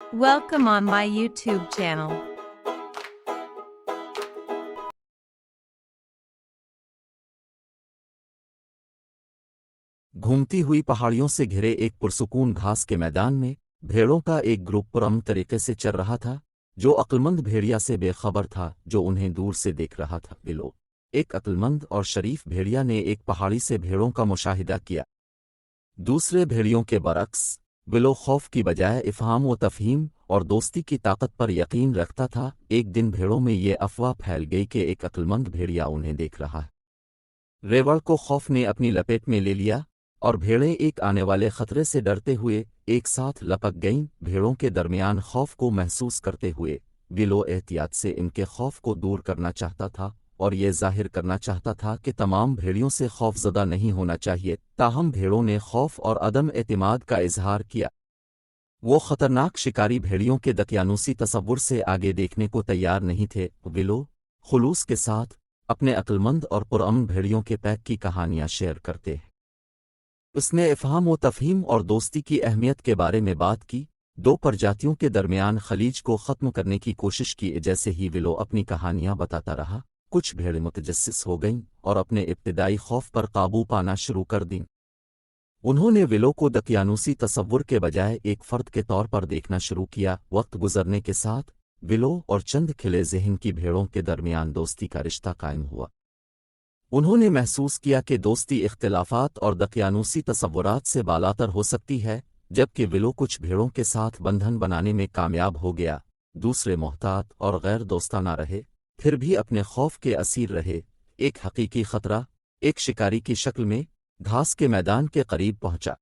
Welcome on my YouTube channel. घूमती हुई पहाड़ियों से घिरे एक पुरसुकून घास के मैदान में भेड़ों का एक ग्रुप पुरअमन तरीके से चल रहा था, जो अक्लमंद भेड़िया से बेखबर था जो उन्हें दूर से देख रहा था। बिलो, एक अक्लमंद और शरीफ भेड़िया ने एक पहाड़ी से भेड़ों का मुशाहिदा किया। दूसरे भेड़ियों के बरक्स, बिलो खौफ की बजाय इफ़हाम व तफ़हीम और दोस्ती की ताकत पर यकीन रखता था। एक दिन भेड़ों में ये अफवाह फैल गई कि एक अक्लमंद भेड़िया उन्हें देख रहा है। रेवड़ को खौफ ने अपनी लपेट में ले लिया और भेड़ें एक आने वाले खतरे से डरते हुए एक साथ लपक गईं। भेड़ों के दरमियान खौफ को महसूस करते हुए बिलो एहतियात से इनके खौफ को दूर करना चाहता था और ये जाहिर करना चाहता था कि तमाम भेड़ियों से खौफज़दा नहीं होना चाहिए। ताहम भेड़ों ने खौफ और अदम एतमाद का इजहार किया। वो खतरनाक शिकारी भेड़ियों के दकियानूसी तसव्वुर से आगे देखने को तैयार नहीं थे। बिलो खुलूस के साथ अपने अक्लमंद और पुरअमन भेड़ियों के पैक की कहानियां शेयर करते हैं। उसने इफ़हाम व तफ़हीम और दोस्ती की अहमियत के बारे में बात की। दो प्रजातियों के दरमियान खलीज को ख़त्म करने की कोशिश की। जैसे ही विलो अपनी कहानियां बताता रहा, कुछ भेड़ें मुतजस्सिस हो गईं और अपने इब्तिदाई खौफ पर काबू पाना शुरू कर दीं। उन्होंने विलो को दकियानूसी तसव्वुर के बजाय एक फ़र्द के तौर पर देखना शुरू किया। वक्त गुजरने के साथ विलो और चंद खिले ज़हन की भेड़ों के दरमियान दोस्ती का रिश्ता कायम हुआ। उन्होंने महसूस किया कि दोस्ती इख्तिलाफ़ात और दकियानूसी तसव्वुरात से बालातर हो सकती है। जबकि विलो कुछ भेड़ों के साथ बंधन बनाने में कामयाब हो गया, दूसरे मोहतात और गैर दोस्ताना रहे, फिर भी अपने खौफ के असीर रहे। एक हकीकी खतरा एक शिकारी की शक्ल में घास के मैदान के करीब पहुंचा।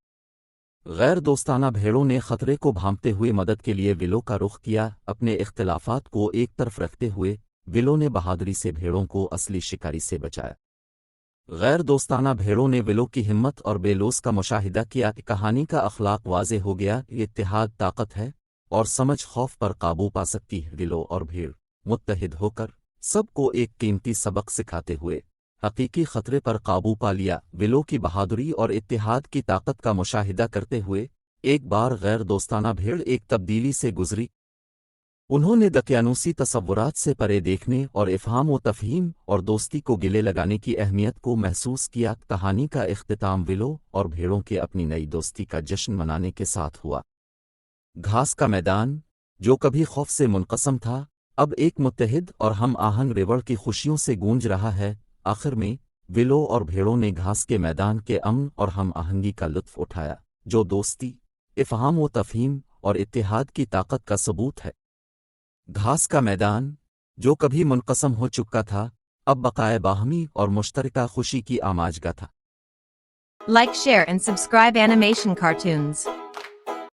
गैर दोस्ताना भेड़ों ने खतरे को भांपते हुए मदद के लिए विलो का रुख किया। अपने इख्तिलाफ़ात को एक तरफ रखते हुए विलो ने बहादुरी से भेड़ों को असली शिकारी से बचाया। गैर दोस्ताना भेड़ों ने विलो की हिम्मत और बेलौस का मुशाहिदा किया। कहानी का अखलाक वाज़े हो गया। इत्तेहाद ताकत है और समझ खौफ पर काबू पा सकती है। विलो और भीड़ मुत्तहिद होकर सबको एक कीमती सबक सिखाते हुए हकीकी खतरे पर काबू पा लिया। विलो की बहादुरी और इत्तेहाद की ताकत का मुशाहिदा करते हुए एक बार गैर दोस्ताना भेड़ एक तब्दीली से गुजरी। उन्होंने दकियानूसी तसव्वुरात से परे देखने और इफ़हाम व तफ़हीम और दोस्ती को गिले लगाने की अहमियत को महसूस किया। कहानी का इख्तिताम विलो और भेड़ों के अपनी नई दोस्ती का जश्न मनाने के साथ हुआ। घास का मैदान, जो कभी खौफ से मुनक़सम था, अब एक मुत्तहिद और हम आहंग रेवड़ की खुशियों से गूंज रहा है। आखिर में विलो और भेड़ों ने घास के मैदान के अमन और हम आहंगी का लुत्फ़ उठाया, जो दोस्ती, इफ़हाम व तफ़हीम और इत्तेहाद की ताकत का सबूत है। घास का मैदान, जो कभी मुनक़सम हो चुका था, अब बक़ाए बाहमी और मुश्तरका खुशी की आमाजगा था। Like, share and subscribe Animation Cartoons.